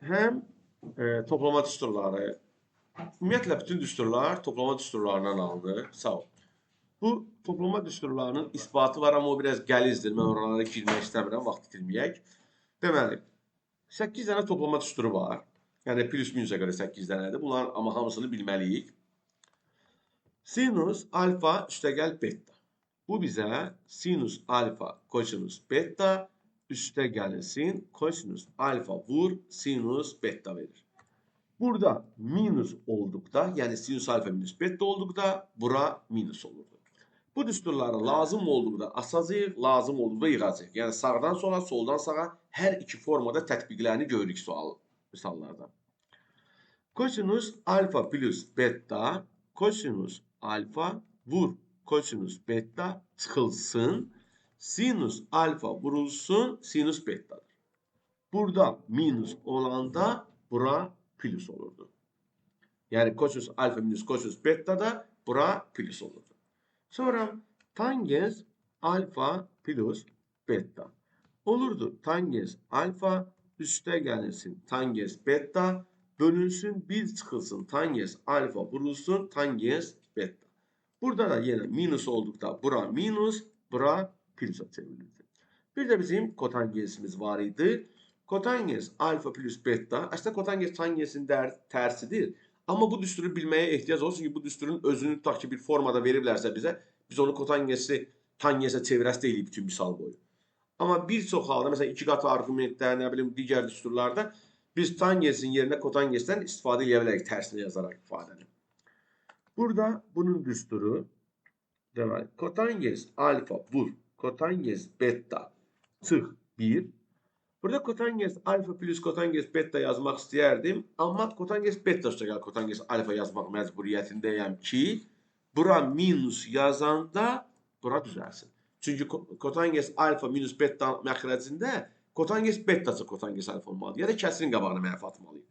həm toplama düsturları, ümumiyyətlə bütün düsturlar toplama düsturlarından alınır. Sağ ol. Bu toplama düsturlarının isbatı var, amma o biraz gəlizdir. Mən oralara girmək istəmirəm, vaxt itirməyək. Deməli, 8 dənə toplama düsturu var. Yəni plus minusa görə 8 dənədir. Bunların amma hamısını bilməliyik. Sinus alfa üstəgəl beta. Bu bizə sinus alfa kosinus beta üstəgəlsin kosinus alfa vur sinus beta verir. Burada minus olduqda, yəni sinus alfa minus beta olduqda bura minus olurdu. Bu düsturları lazım olduqda asacağıq, lazım olduqda yığacağıq. Yəni sağdan sola, soldan sağa hər iki formada tətbiqlərini görürük misallarda. Kosinus alfa plus beta, kosinus alfa vur kosinus beta çıxılsın, sinus alfa vurulsun, sinus betadır. Burada minus olanda bura plus olurdu. Yəni kosinus alfa minus kosinus beta da bura plus olurdu. Sonra tangens alfa plus beta. Olurdu tangens alfa üstə gəlirsin tangens beta bölünsün 1 çıxılsın tangens alfa vurulsun tangens beta. Burada da yenə minus olduqda bura minus, bura plusa çevrilirdi. Bir də bizim kotangensimiz var idi. Kotangens alfa plus beta, əslində kotangens tangensin tərsidir. Amma bu düsturu bilməyə ehtiyac olsun ki, bu düsturun özünü tutaq ki, bir formada veriblərsə bizə, biz onu kotangensi tangensə çevirəsi deyilik bütün misal boyu. Amma bir çox halda, məsələn, iki qat argumentdə, nə bilim, digər düsturlarda biz tangensin yerinə kotangensdən istifadə edə bilərik, tərsinə yazaraq ifadəni. Burada bunun düsturu, deməli, kotangens alfa vur, kotangens beta çıx 1. Burada kotangens alfa plus kotangens beta yazmaq istəyərdim. Amma kotangens beta üstəgəl kotangens alfa yazmaq məcburiyyətindəyəm ki, bura minus yazanda bura düzəlsin. Çünki kotangens alfa minus beta məxrəcində kotangens betası kotangens alfa olmalıdır. Ya da kəsirin qabağına mənfi atmalıyıq.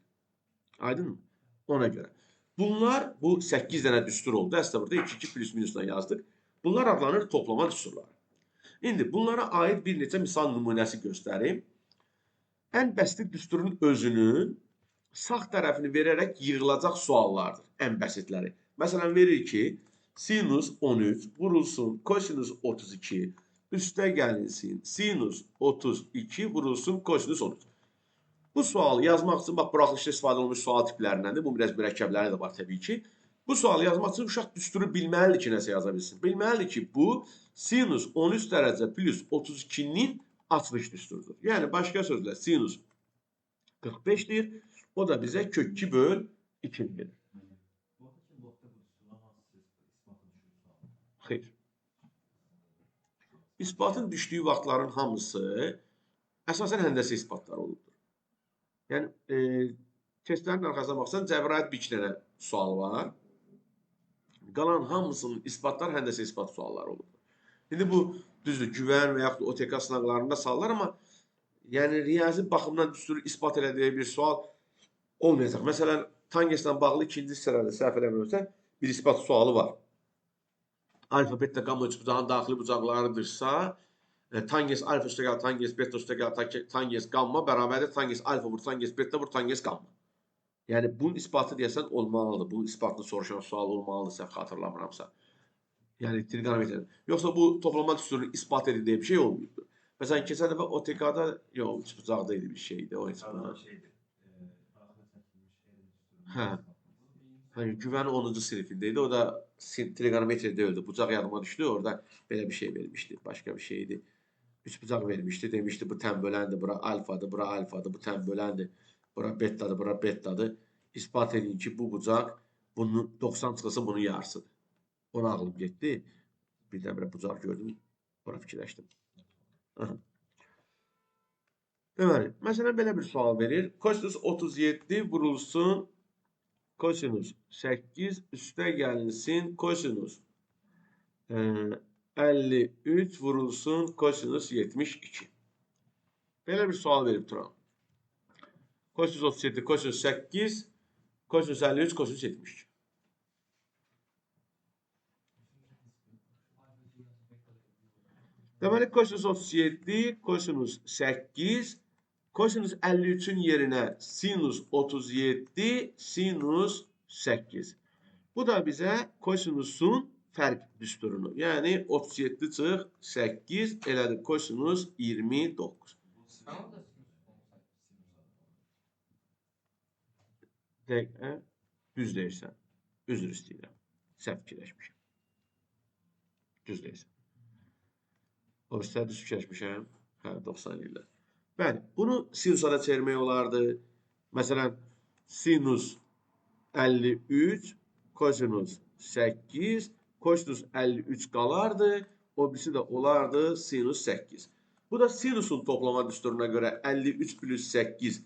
Aydın mı? Ona görə. Bunlar, bu 8 dənə düstur oldu. Əslində burada 2 plus minusla yazdıq. Bunlar adlanır toplama düsturları. İndi bunlara aid bir neçə misal nümunəsi göstərim. Ən bəsit düsturun özünün sağ tərəfini verərək yığılacaq suallardır. Ən bəsitləri. Məsələn, verir ki, sinus 13 vurulsun kosinus 32 üstə gəlinsin sinus 32 vurulsun kosinus 13. Bu sualı yazmaq üçün, bax, buraxılışda istifadə olunmuş sual tiplərindəndir. Bu biraz mürəkkəbləri də var təbii ki. Bu sualı yazmaq üçün uşaq düsturu bilməlidir ki, nəsə yaza bilsin. Bilməlidir ki, bu sinus 13 dərəcə plus 32-nin açılış düsturudur. Yəni, başqa sözlə, sinus 45-dir. O da bizə kök 2 böl 2 verir. Xeyr. İsbatın düşdüyü vaxtların hamısı əsasən həndəsə isbatlar olubdur. Yəni, testlərin arxasına baxsan, cəbrayət bir iki dənə sual var. Qalan hamısının isbatlar həndəsə isbat sualları olubdur. İndi bu, düzdür, güvən və yaxud da OTK sınaqlarında sallar, amma yəni riyazi baxımdan düsturu isbat elədiyi bir sual olmayacaq. Məsələn, tangeslə bağlı ikinci hissələrdə səhv eləmirəmsə, bir isbat sualı var. Alfa, beta, gamma üç bucağın daxili bucaqlarıdırsa, tangens alfa üstəgəl, tangens beta üstəgəl, tangens gamma bərabərdir tangens alfa vur, tangens beta vur, tangens gamma. Yəni, bunun isbatı deyəsən olmalıdır. Bunun isbatını soruşan sual olmalıdır, səhv xatırlamıramsa. Yəni, trigonometriyada. Yoxsa bu toplama düsturunu isbat edildiyi bir şey olmuyubdur. Məsələn, keçən dəfə OTK-da, yox, üç bucaqda idi bir şeydi. O hesabda. Hə. Güvən 10-cu sinifində idi. O da trigonometriya deyildi. Bucaq yadıma düşdü. Orada belə bir şey vermişdi. Başqa bir şeydi. 3 bucaq vermişdi. Demişdi, bu tənböləndir, bura alfadır, bura alfadır, bu tənböləndir, bura betadır, bura betadır. İspat edin ki, bu bucaq, bunun 90 çıxılsa bunun yarısıdır. Ona ağlım getdi. Birdən bir bucaq gördüm. Bura fikirləşdim. Deməli, məsələn, belə bir sual verir. Kosinus 37 vurulsun kosinus 8 üstə gəlinsin kosinus 53 vurulsun kosinus 72. Belə bir sual verib Turan. Kosinus 37, kosinus 8, kosinus 53, kosinus 72. Deməli, kosinus 37, kosinus 8, Kosinus 53'ün yerine sinus 37, sinus 8. Bu da bize kosinusun fərq düsturunu. Yəni 37 çıx 8 elədir kosinus 29. Dəqiqə düz deyirsən. Üzr istəyirəm. Səhv fikirləşmişəm. Düz deyirsən. O üstə düz fikirləşmişəm. Hə, 90 ilə. Bəli, bunu sinusa da çevirmək olardı. Məsələn, sinus 53, kosinus 8, kosinus 53 qalardı. O birisi də olardı sinus 8. Bu da sinusun toplama düsturuna göre 53 plus 8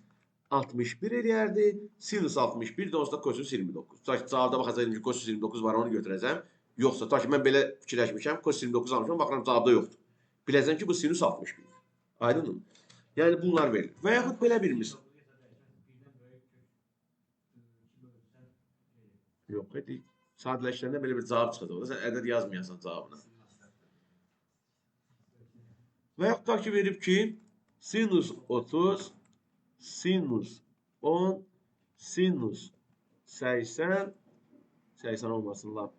61 eləyərdi. Sinus 61 de olsa da kosinus 29. Cavabda baxacaqım ki, kosinus 29 var, onu götürəcəm. Yoxsa, ta ki mən belə fikirləşmişəm, kosinus 29 almışam, baxıram cavabda yoxdur. Biləcəm ki, bu sinus 61. Aydın mı? Yəni bunlar verilir. Və yaxud belə birimiz. Yox, edik. Sadələşdirəndə belə bir cavab çıxacaq. Sən ədəd yazmayasan cavabına. Və yaxud da ki, verib ki, sinus 30, sinus 10, sinus 80, 80 olmasın, lap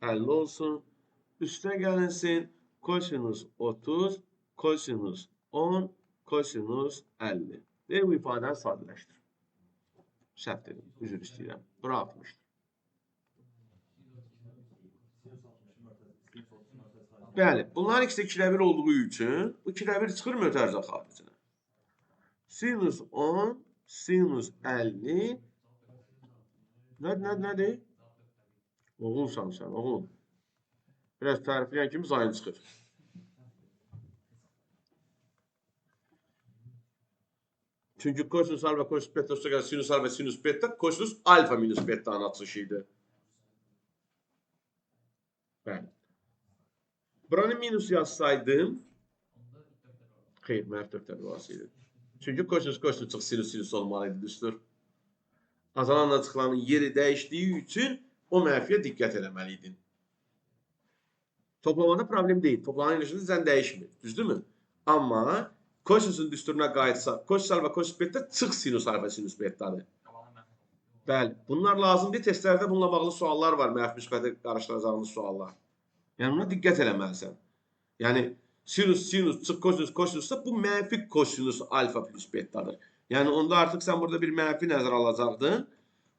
50 olsun. Üstə gəlinsin, kosinus 30, kosinus 10, kosinus 50. Və bu ifadəni sadələşdir. Səhv dedim, üzr istəyirəm. Bura 60'dır. Bəli, bunların ikisi 2'də 1 olduğu üçün bu 2'də 1 çıxır mötərizə xaricinə. Sinus 10, sinus 50. Nədir? Oğulsan sən, oğul. Biraz tərifləyən kimi zayın çıxır. Çünki kosinus alfa, kosinus beta üstə gəlir sinus alfa, sinus beta, kosinus alfa minus beta'nın açılışıydı. Bəli. Buranı minus yazsaydım, xeyr, mənfi 4'dən vasıydı. Çünki kosinus çıx sinus olmalıydı, düzdür. Azalanla çıxılanın yeri dəyişdiyi üçün o mənfiyə diqqət eləməliydin. Toplamada problem deyil. Toplamanın ilişkisi sən dəyişmir, düzdürmü? Amma kosinusun düsturuna qayıtsa, kosinus alfa, kosinus beta çıx sinus alfa, sinus betadır. Bəli, bunlar lazımdır. Testlərdə bununla bağlı suallar var, mənfi müsbəti qarışdıracağınız suallar. Yəni buna diqqət eləməlisən. Yəni sinus, çıx kosinusda bu mənfi kosinus alfa plus betadır. Yəni onda artıq sən burada bir mənfi nəzər alacaqdın.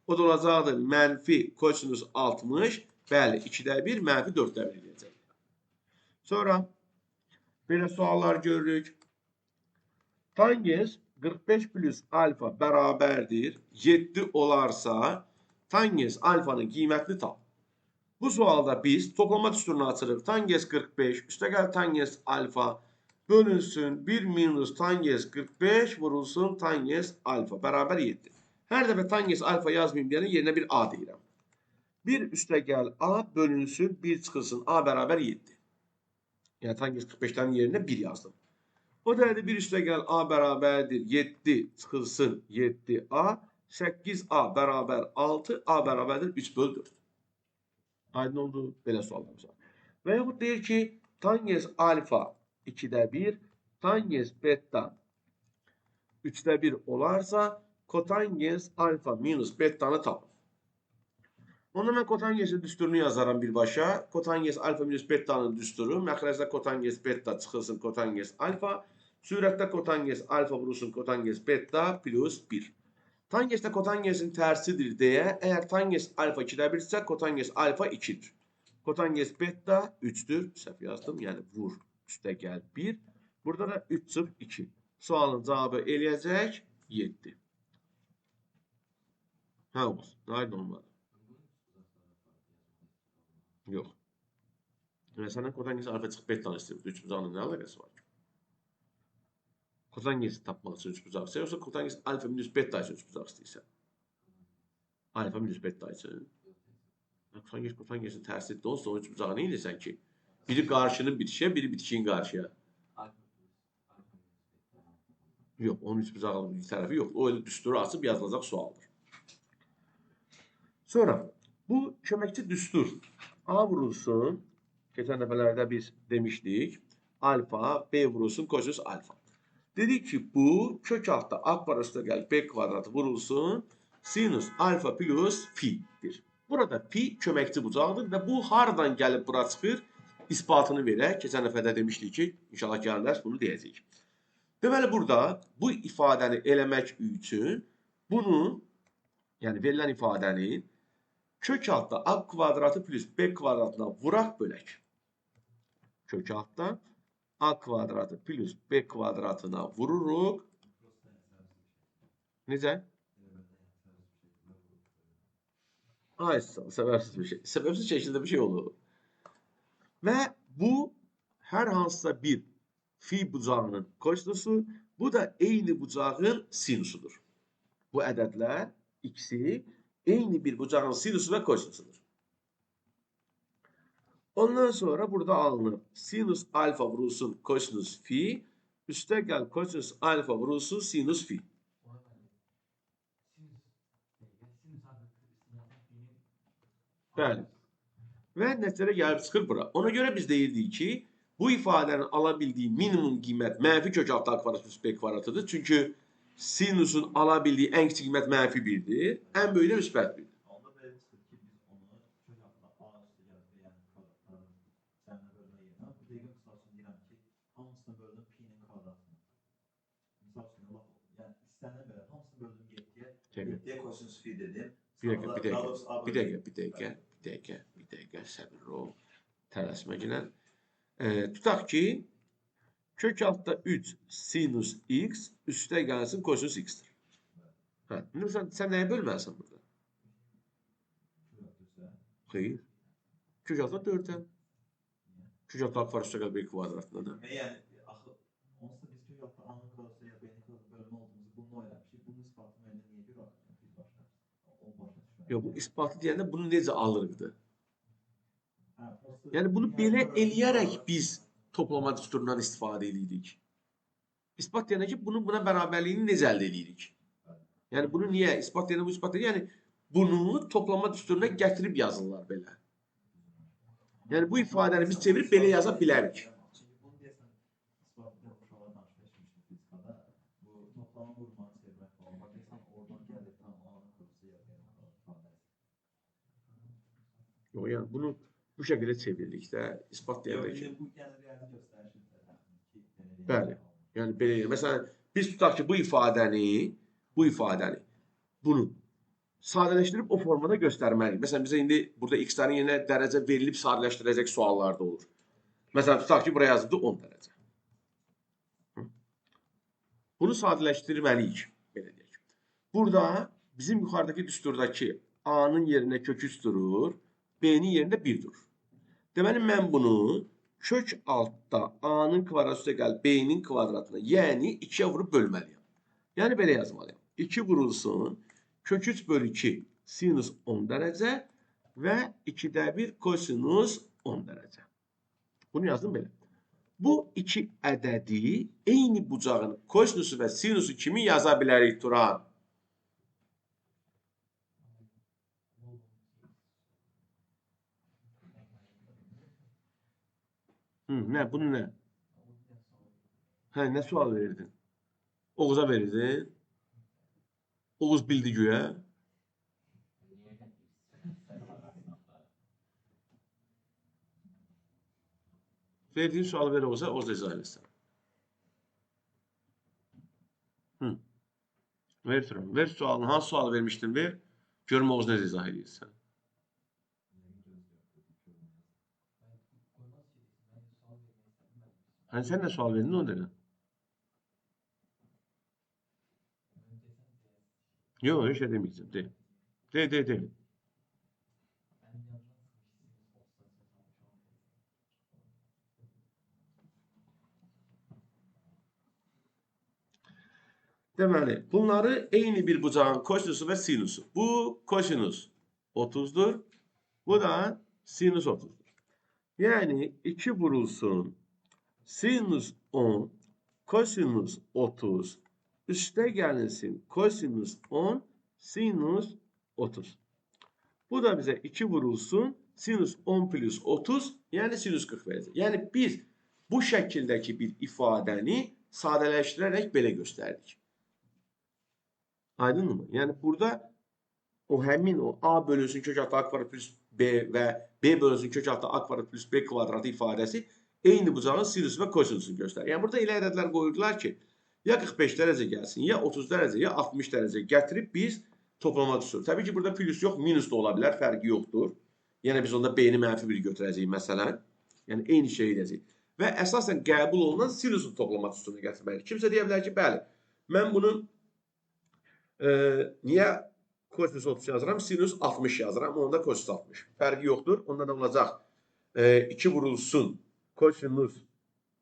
O da olacaqdı mənfi kosinus 60. Bəli, 2'də 1, mənfi 4'də 1 edəcək. Sonra belə suallar görürük. Tangens 45 plus alfa bərabərdir 7 olarsa tangens alfanın qiymətini tap. Bu sualda biz toplama düsturunu açırıq. Tangens 45, üstə gəl tangens alfa bölünsün 1 minus tangens 45 vurulsun tangens alfa bərabər 7. Hər dəfə tangens alfa yazmayayım deyəndə yerinə bir a deyirəm. 1 üstə gəl a bölünsün 1 çıxılsın a bərabər 7. Yəni tangens 45'lərin yerinə 1 yazdım. O dəqiqdə 1 üstə gəl a bərabərdir 7 çıxılsın 7a, 8a bərabər 6, a bərabərdir 3 böl 4. Aydın oldu, belə suallarımız var. Və yaxud deyir ki, tangens alfa 2'də 1, tangens beta 3'də 1 olarsa, kotangens alfa minus beta'nı tapın. Onda mən kotangensin düsturunu yazaram birbaşa. Kotangens alfa minus beta'nın düsturu. Məxrəcdə kotangens beta çıxılsın kotangens alfa. Sürətdə kotangens alfa vurulsun kotangens beta plus 1. Tangens də kotangensin tərsidir deyə, əgər tangens alfa 2'də 1 isə, kotangens alfa 2'dir. Kotangens beta 3'dür. Səhv yazdım, yəni vur üstə gəl 1. Burada da 3 çıx 2. Sualın cavabı eləyəcək 7. Hə olsun, aydın olmadı. Yox. Yəni səndən kotangens alfa çıxıb betanı istəyir. 3 bucağının nə əlaqəsi var ki? Kotangensi tapmaq üçün 3 bucaq istəyir, yoxsa kotangens alfa minus beta üçün 3 bucaq istəyirsən? Alfa minus beta üçün. Kotangensin tərsidir olsa, o 3 bucağı nə edirsən ki? Biri qarşının bitişiyə, biri bitişiyin qarşıya. Yox, onun 3 bucağının bir tərəfi yox. O düsturu açıb yazılacaq sualdır. Sonra, bu köməkçi düstur. A vurulsun, keçən dəfələrdə biz demişdik, alfa, B vurulsun, kosinus alfa. Dedik ki bu kök altda a kvadrat üstə gəl b kvadratı vurulsun. Sinus alfa plus fi'dir. Burada fi köməkçi bucaqdır və bu hardan gəlib bura çıxır? İsbatını verək. Keçən dəfə də demişdik ki, inşallah gələn dərs bunu deyəcəyik. Deməli burada bu ifadəni eləmək üçün bunu, yəni verilən ifadənin kök altda a kvadratı plus b kvadratına vuraq bölək. Kök altda a kvadratı plus b kvadratına vururuq. Necə? Ay, səbəbsiz bir şey. Səbəbsiz şəkildə bir şey olur. Və bu hər hansısa bir fi bucağının kosinusu, bu da eyni bucağın sinusudur. Bu ədədlər ikisi eyni bir bucağın sinusu və kosinusudur. Ondan sonra burada alınır. Sinus alfa vurulsun kosinus fi, üstə gəl kosinus alfa vurulsun sinus fi. Bəli. Və nəticədə gəlib çıxır bura. Ona görə biz deyirdik ki, bu ifadənin ala bildiyi minimum qiymət mənfi kök altı a kvadrat plus b kvadratıdır. Çünki sinusun ala bildiyi ən kiçik qiymət mənfi 1'dir. Ən böyüyü də müsbət 1'dir. Onda belə çıxır ki, biz onu kök altında a üstə gəlib yəni kvadratların cəmlə bölmə yerinə, bu dəqiqə misal üçün deyirəm ki, hamısını böldüm pi-nin kvadratını. Misal üçün, yəni istənilən belə hamısını böldüm 7'yə, 7'yə kosinus fi dedim. Bir dəqiqə, səbirli ol. Tələsməklə. Tutaq ki, kök altda 3 sinus x üstə gəlsin kosinus x-dir. Sən nəyə bölməlisən burada? Xeyr. Kök altda 4'ə. Kök altda a kvadrat üstə gəl b kvadratına da. Yəni, axı, onsuz da biz kök altda a-nın kvadratı ya b-nin kvadratı bölmə olduğumuzu bunu öyrənmişik. Bunun isbatı müəyyən niyə görə biz başlaymışıq? Yox, bu isbatı deyəndə bunu necə alırdı? Yəni bunu belə eləyərək biz toplama düsturundan istifadə edirik. İsbat deyəndə ki, bunun buna bərabərliyini necə əldə edirik? Yəni bunu niyə? İspat deyəndə bu ispat deyir. Yəni bunu toplama düsturuna gətirib yazırlar belə. Yəni bu ifadəni biz çevirib belə yaza bilərik. Bunu deyəsən, isbatı uşaqlar danışmışmışdır fizikada. Bu toplama vurmanı çevirmək falan. Bax, deyəsən, oradan gəlir tam a-nın kvadratı ya b-nin kvadratı. Yox, yəni bunu bu şəkildə çeviririk də, ispat deyəndə ki. Bu yəni riyazi göstərişdir. Bəli. Yəni belə. Məsələn, biz tutaq ki, bu ifadəni bunu sadələşdirib o formada göstərməliyik. Məsələn, bizə indi burada x-lərin yerinə dərəcə verilib sadələşdirəcək suallar da olur. Məsələn, tutaq ki, buraya yazıldı 10 dərəcə. Bunu sadələşdirməliyik, belə deyək. Burada bizim yuxarıdakı düsturdakı a-nın yerinə kök 3 durur, b-nin yerində 1 durur. Deməli, mən bunu kök altda a-nın kvadratı üstə gəl b-nin kvadratına, yəni 2'yə vurub bölməliyəm. Yəni belə yazmalıyam. 2 vurulsun, kök 3 bölü 2 sinus 10 dərəcə və 2'də 1 kosinus 10 dərəcə. Bunu yazdım belə. Bu iki ədədi eyni bucağın kosinusu və sinusu kimi yaza bilərik Turan? Nə? Bunu nə? Hə, nə sual verirdin? Oğuz'a verirdin. Oğuz bildi güya. Verdiğin sualı ver Oğuz'a, Oğuz da izah etsin. Ver Turan. Ver sualını. Hangi sualı vermiştin ver. Görüm Oğuz ne izah edirsən. Hani sen ne sual verdin o dedi. Yok öyle şey demeyeceğim. Değil. Deməli, bunları eyni bir bucağın kosinusu və sinusu. Bu kosinus 30'dur. Bu da sinus 30'dur. Yani 2 vurulsun sinus 10, kosinus 30, üste gelinsin kosinus 10, sinus 30. Bu da bize 2 vurulsun sinus 10 plus 30, yani sinus 40 verecek. Yani biz bu şekildeki bir ifadəni sadələşdirərək belə göstərdik. Aydınmı? Yəni burada o həmin o A bölünsün kök altı A kvadrat plus B və B bölünsün kök altı A kvadrat plus B kvadratı ifadəsi eyni bucağın sinüsü və kosinüsünü göstərir. Yəni burada elə ədədlər qoyurdular ki, ya 45 dərəcə gəlsin, ya 30 dərəcə, ya 60 dərəcə gətirib biz toplama tuturuq. Təbii ki, burada plus yox, minus da ola bilər, fərqi yoxdur. Yəni biz onda B-ni mənfi 1 götürəcəyik məsələn. Yəni eyni şey edəcəyik. Və əsasən qəbul olunan sinusun toplama tutusunu gətirməliyik. Kimsə deyə bilər ki, bəli, mən bunun niyə kosinüs 30 yazıram, sinüs 60 yazıram, onda kosinüs 60. Fərqi yoxdur. Onda da olacaq 2 vurulsun kosinüs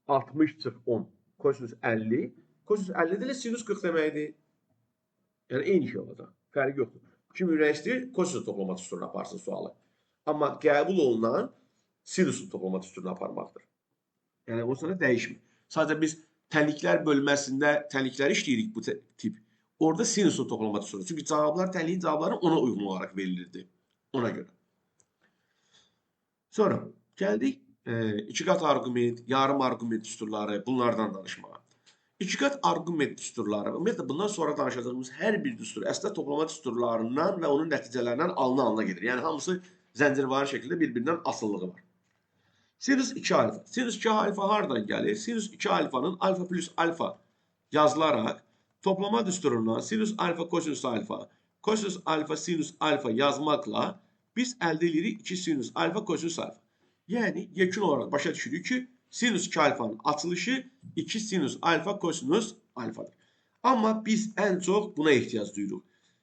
60 çıx 10, kosinüs 50. Kosinüs 50 ilə sinüs 40 deməkdir. Yəni eyni şey olacaq. Fərqi yoxdur. Kim ürək istəyir, kosinüs toplama tutusunu aparsın sualı. Amma qəbul olunan sinusun toplama tutusunu aparmaqdır. Yəni o sonra dəyişmir. Sadəcə biz tənliklər bölməsində tənlikləri işləyirik bu tip. Orada sinusun toplama tutusunu. Çünki cavablar, tənliyin cavabları ona uyğun olaraq verilirdi. Ona görə. Sonra gəldik iki qat arqument, yarım arqument düsturları, bunlardan danışmağa. İki qat arqument düsturları, ümumiyyətlə bundan sonra danışacağımız hər bir düstur əslində toplama düsturlarından və onun nəticələrindən alına gedir. Yəni hamısı zəncirvari şəkildə bir-birindən asıllığı var. Sinüs 2 alfa. Sinüs 2 alfa hardan gəlir? Sinüs 2 alfanın alfa plus alfa yazılaraq toplama düsturundan sinüs alfa kosinüs alfa, kosinüs alfa sinüs alfa yazmaqla biz əldə edirik 2 sinüs alfa kosinüs alfa. Yəni yekun olaraq başa düşürük ki, sinüs 2 alfanın açılışı 2 sinüs alfa kosinüs alfadır. Amma biz ən çox buna ehtiyac duyuruq.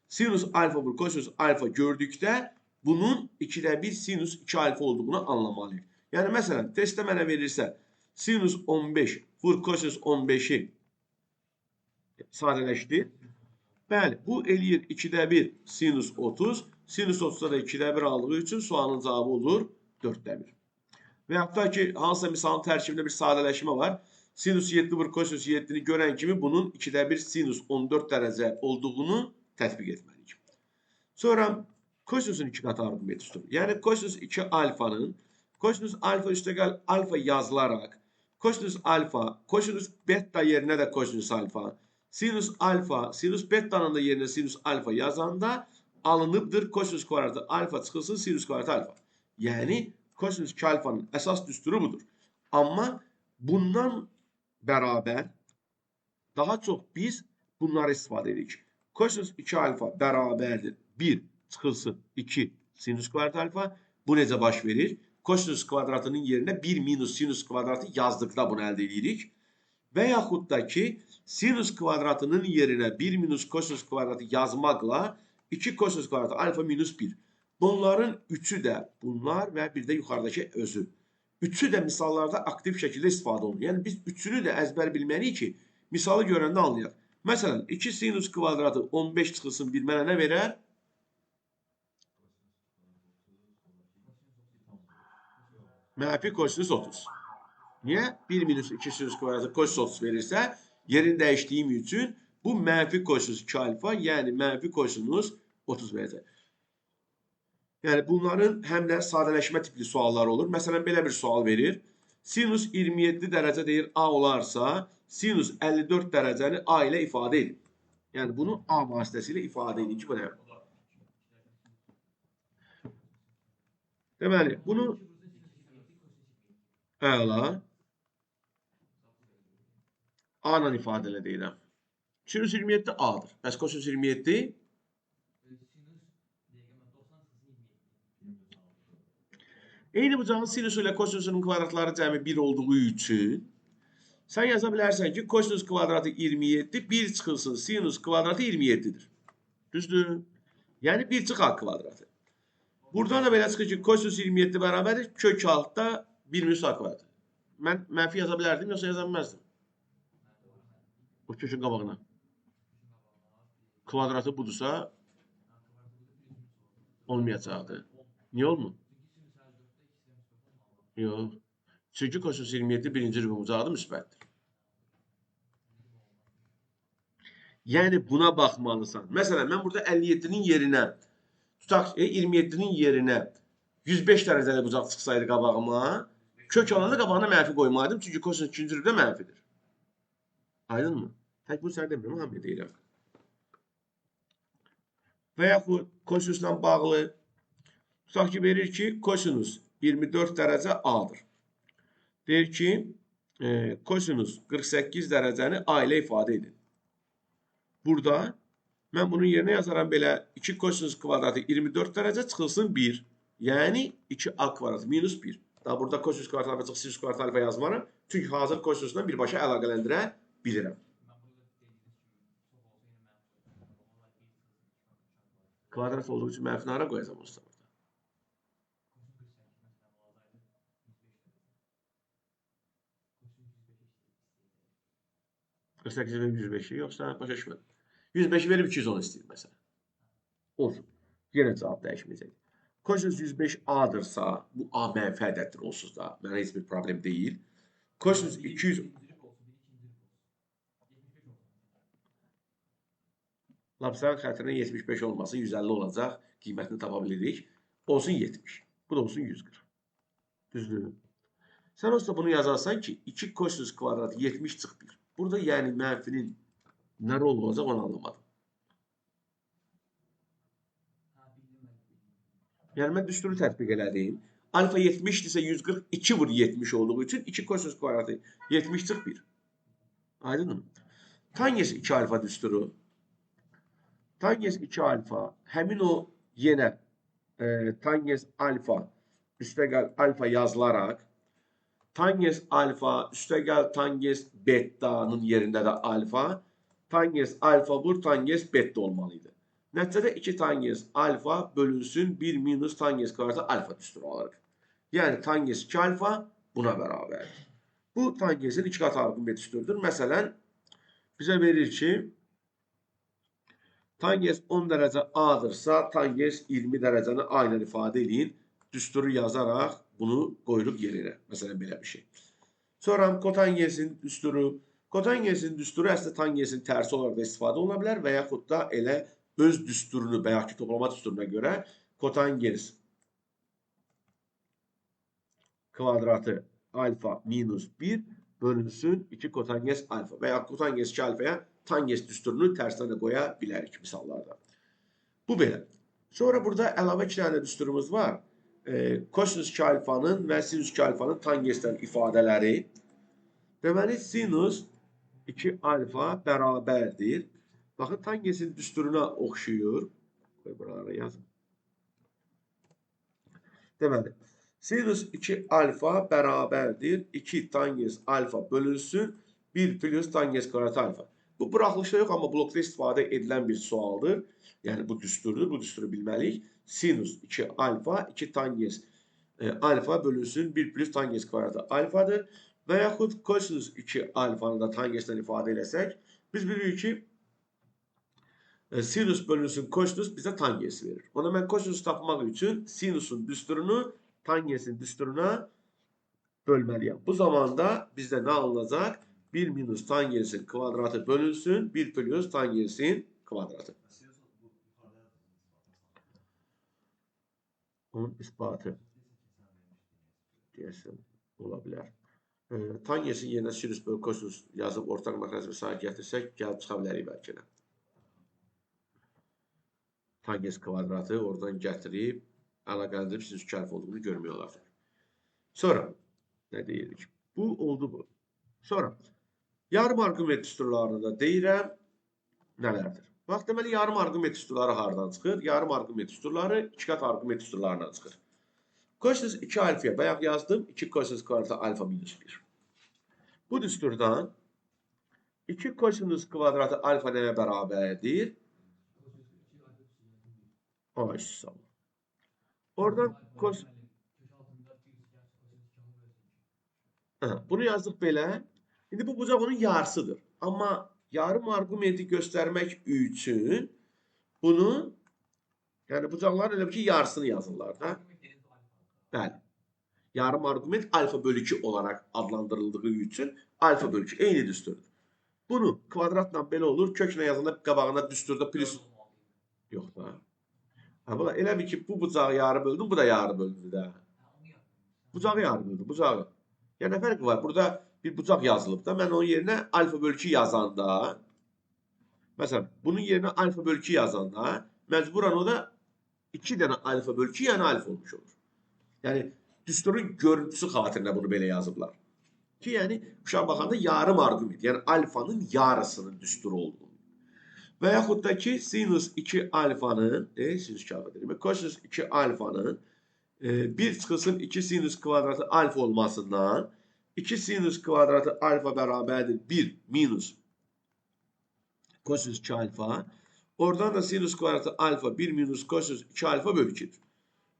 Sinüs alfa vur kosinüs alfa gördükdə bunun 2'də 1 sinüs 2 alfa olduğunu anlamalıyıq. Yəni məsələn testdə mənə verirsə sinüs 15 vur kosinüs 15'i sadələşdir. Bəli, bu eləyir 2'də 1 sinüs 30. Sinüs 30'da da 2'də 1 aldığı üçün sualın cavabı olur 4'də 1. Və hatta ki, hansısa misalın tərkibində bir sadələşmə var. Sinüs 7 vur kosinüs 7'ni görən kimi bunun 2'də 1 sinüs 14 dərəcə olduğunu tətbiq etməliyik. Sonra kosinüsün 2 qat arqument tutur. Yəni kosinüs 2 alfanın kosinüs alfa üstəgəl alfa yazılaraq kosinüs alfa, kosinüs beta yerinə də kosinüs alfa, sinüs alfa, sinüs beta'nın da yerinə sinüs alfa yazanda alınıbdır kosinüs kvadratı alfa çıxılsın sinüs kvadratı alfa. Yəni kosinüs 2 alfanın əsas düsturu budur. Amma bundan bərabər daha çox biz bunları istifadə edirik. Kosinüs 2 alfa bərabərdir 1 çıxılsın 2 sinüs kvadratı alfa. Bu necə baş verir? Kosinüs kvadratının yerinə 1 minus sinüs kvadratı yazdıqda bunu əldə edirik. Və yaxud da ki, sinüs kvadratının yerinə 1 minus kosinüs kvadratı yazmaqla 2 kosinüs kvadratı alfa minus 1. Bunların üçü də bunlar və bir də yuxarıdakı özü. Üçü də misallarda aktiv şəkildə istifadə olunur. Yəni biz üçünü də əzbər bilməliyik ki, misalı görəndə anlayaq. Məsələn, 2 sinüs kvadratı 15 çıxılsın 1 mənə nə verər? Mənfi kosinüs 30. Niyə? 1 minus 2 sinüs kvadratı kosinüs 30 verirsə, yerini dəyişdiyim üçün bu mənfi kosinüs 2 alfa, yəni mənfi kosinüs 30 verəcək. Yəni bunların həm də sadələşmə tipli suallar olur. Məsələn, belə bir sual verir. Sinüs 27 dərəcə deyir A olarsa, sinüs 54 dərəcəni A ilə ifadə edin. Yəni bunu A vasitəsilə ifadə edin ki, bu nə? Deməli, bunu əla A ilə ifadə elə deyirəm. Sinüs 27 A'dır. Bəs kosinüs 27 eyni bucağın sinüsü ilə kosinüsünün kvadratları cəmi 1 olduğu üçün sən yaza bilərsən ki, kosinüs kvadratı 27, 1 çıxılsın sinüs kvadratı 27'dir. Düzdür? Yəni 1 çıx A kvadratı. Buradan da belə çıxır ki, kosinüs 27 bərabərdir, kök altda 1 minus A kvadratı. Mən mənfi yaza bilərdim, yoxsa yaza bilməzdim. Bu kökün qabağına. Kvadratı budursa olmayacaqdır. Niyə olmur? Yox. Çünki kosinüs 27 birinci rübum uzadı müsbətdir. Yəni buna baxmalısan. Məsələn, mən burada 57'nin yerinə tutaq 27'nin yerinə 105 dərəcəli bucaq çıxsaydı qabağıma, kök alanı qabağına mənfi qoymalıydım. Çünki kosinüs ikinci rübdə mənfidir. Aydın mı? Tək bunu sən demirəm, hamıya deyirəm. Və yaxud kosinusla bağlı tutaq ki, verir ki, kosinus 24 dərəcə A-dır. Deyir ki, kosinus 48 dərəcəni A ilə ifadə edin. Burada mən bunun yerinə yazaram belə 2 kosinus kvadratı 24 dərəcə çıxılsın 1. Yəni 2A kvadratı minus 1. Daha burada kosinus kvadratı alfa sinüs kvadratı alfa yazmaram. Çünki hazır kosinusla birbaşa əlaqələndirə bilirəm. Kvadrat olduğu üçün mənfi hara qoyacam usta burada? 48 verib 105'i yoxsa başa düşmədim. 105'i verib 210 istəyir məsələn. Olsun. Yenə cavab dəyişməyəcək. Kosinus 105 A-dırsa, bu A mənfi ədəddir onsuz da. Mənə heç bir problem deyil. Kosinus 200 Lapsarın xətrinə 75 olmasın, 150 olacaq. Qiymətini tapa bilirik. Olsun 70. Bu da olsun 140. Düzdür. Sən olsa bunu yazarsan ki, 2 kosinus kvadratı 70 çıx 1. Burada yəni mənfinin nə rol olacaq onu anlamadım. Yəni mən düsturu tətbiq elədim. Alfa 70-dirsə 142 vur 70 olduğu üçün 2 kosinus kvadratı 70 çıx 1. Aydınmı? Tangents 2 alfa düsturu. Tangents 2 alfa həmin o yenə tangents alfa üstəgəl alfa yazılaraq tangents alfa üstəgəl tangents beta'nın yerində də alfa tangents alfa vur tangents beta olmalıydı. Nəticədə 2 tangents alfa bölünsün 1 minus tangents kvadratı alfa düsturu alırıq. Yəni tangents 2 alfa buna bərabərdir. Bu tangentsin 2 qat arqument düsturudur. Məsələn, bizə verir ki, tangents 10 dərəcə A-dırsa, tangents 20 dərəcəni A ilə ifadə edin. Düsturu yazaraq bunu qoyuruq yerinə. Məsələn, belə bir şey. Sonra kotangentsin düsturu. Kotangentsin düsturu əslində tangentsin tərsi olaraq da istifadə oluna bilər və yaxud da elə öz düsturunu, bayaqki toplama düsturuna görə kotangents kvadratı alfa minus 1 bölünsün 2 kotangents alfa və ya kotangents 2 alfaya tangents düsturunu tərsinə də qoya bilərik misallarda. Bu belə. Sonra burada əlavə 2 dənə düsturumuz var. Kosinus 2 alfanın və sinus 2 alfanın tangensdən ifadələri. Deməli, sinus 2 alfa bərabərdir. Baxın, tangentsin düsturuna oxşuyur. Qoy buralara yazın. Deməli, sinus 2 alfa bərabərdir. 2 tangents alfa bölünsün 1 plus tangents kvadratı alfa. Bu buraxılışda yox, amma blokda istifadə edilən bir sualdır. Yəni, bu düsturdur. Bu düsturu bilməliyik. Sinus 2 alfa, 2 tangents alfa bölünsün 1 plus tangents kvadratı alfadır. Və yaxud kosinus 2 alfanı da tangentsdən ifadə eləsək, biz bilirik ki, sinus bölünsün kosinus bizə tangents verir. Ona mən kosinus tapmaq üçün sinusun düsturunu tangentsin düsturuna bölməliyəm. Bu zamanda bizdə nə alınacaq? 1 minus tangentsin kvadratı bölünsün 1 plus tangentsin kvadratı. Onun isbatı deyəsən ola bilər. Tangentsin yerinə sinus bölü kosinus yazıb ortaq məxrəc və sair gətirsək, gəlib çıxa bilərik bəlkə də. Tangents kvadratı oradan gətirib, əlaqələndirib sinus 2 alfa olduğunu görmək olar. Sonra, nə deyirik? Bu oldu bu. Sonra, yarım arqument düsturlarını da deyirəm, nələrdir? Bax, deməli, yarım arqument düsturları hardan çıxır? Yarım arqument düsturları 2 qat arqument düsturlarından çıxır. Kosinus 2 alfaya bayaq yazdım, 2 kosinus kvadratı alfa minus 1. Bu düsturdan 2 kosinus kvadratı alfa nəyə bərabərdir? Ay, sağ ol. Oradan bunu yazdık belə. İndi bu bucaq onun yarısıdır. Amma yarım arqumenti göstərmək üçün bunu, yəni bucaqların elə bir ki, yarısını yazırlar da. Bəli. Yarım arqument alfa bölü 2 olaraq adlandırıldığı üçün alfa bölü 2 eyni düsturdur. Bunu kvadratla belə olur. Köklə yazanda qabağına düsturda plus yox da. Elə bir ki, bu bucağı yarı böldüm, bu da yarı böldü də. Bucağı yarı böldü, bucağı. Yəni, nə fərqi var? Burada bir bucaq yazılıb da mən onun yerinə alfa bölü 2 yazanda məsələn bunun yerinə alfa bölü 2 yazanda məcburan o da 2 dənə alfa bölü 2 yəni alfa olmuş olur. Yəni düsturun görüntüsü xatirinə bunu belə yazıblar. Ki yəni uşaq baxanda yarım arqument, yəni alfanın yarısının düsturu olduğunu. Və yaxud da ki sinus 2 alfanın, sinus 2 alfa demək, kosinus 2 alfanın 1 çıxılsın 2 sinus kvadratı alfa olmasından 2 sinus kvadratı alfa bərabərdir 1 minus kosinus 2 alfa. Oradan da sinus kvadratı alfa 1 minus kosinus 2 alfa bölü 2'dir.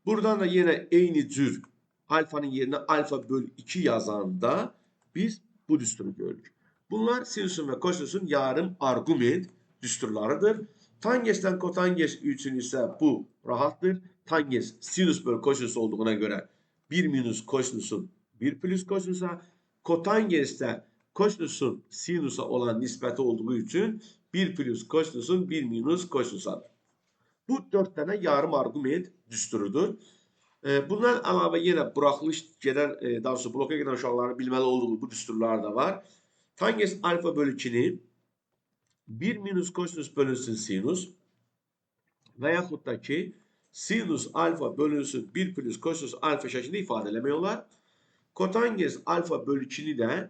Buradan da yine eyni cür alfanın yerine alfa bölü 2 yazanda biz bu düsturu görürük. Bunlar sinusun ve kosinüsün yarım argument düsturlarıdır. Tangesden kotanges üçün ise bu rahattır. Tangens sinüs bölü kosinüs olduğuna göre 1 minus kosinüsün 1 plus kosinüsa, kotangesde kosinüsün sinusa olan nispeti olduğu için 1 plus kosinüsün 1 minus kosinüsadır. Bu 4 tane yarım arqument düsturudur. Bundan əlavə yenə buraxılış gedən, daha doğrusu bloka gedən uşaqların bilməli olduğu bu düsturlar da var. Tangens alfa bölü 2'ni 1 minus kosinüs bölünsün sinus və yaxud da ki sinus alfa bölünsün 1 plus kosinüs alfa şəklində ifadə eləmək olar. Kotangens alfa bölü 2'ni də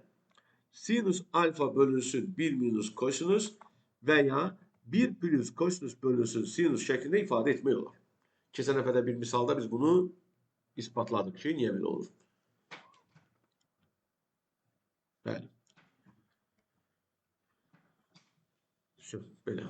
sinus alfa bölünsün 1 minus kosinüs veya 1 plus kosinüs bölünsün sinüs şeklinde ifade etmək olar. Keçən dəfədə bir misalda biz bunu ispatladık ki, niyə belə olur? Bəli. Belə.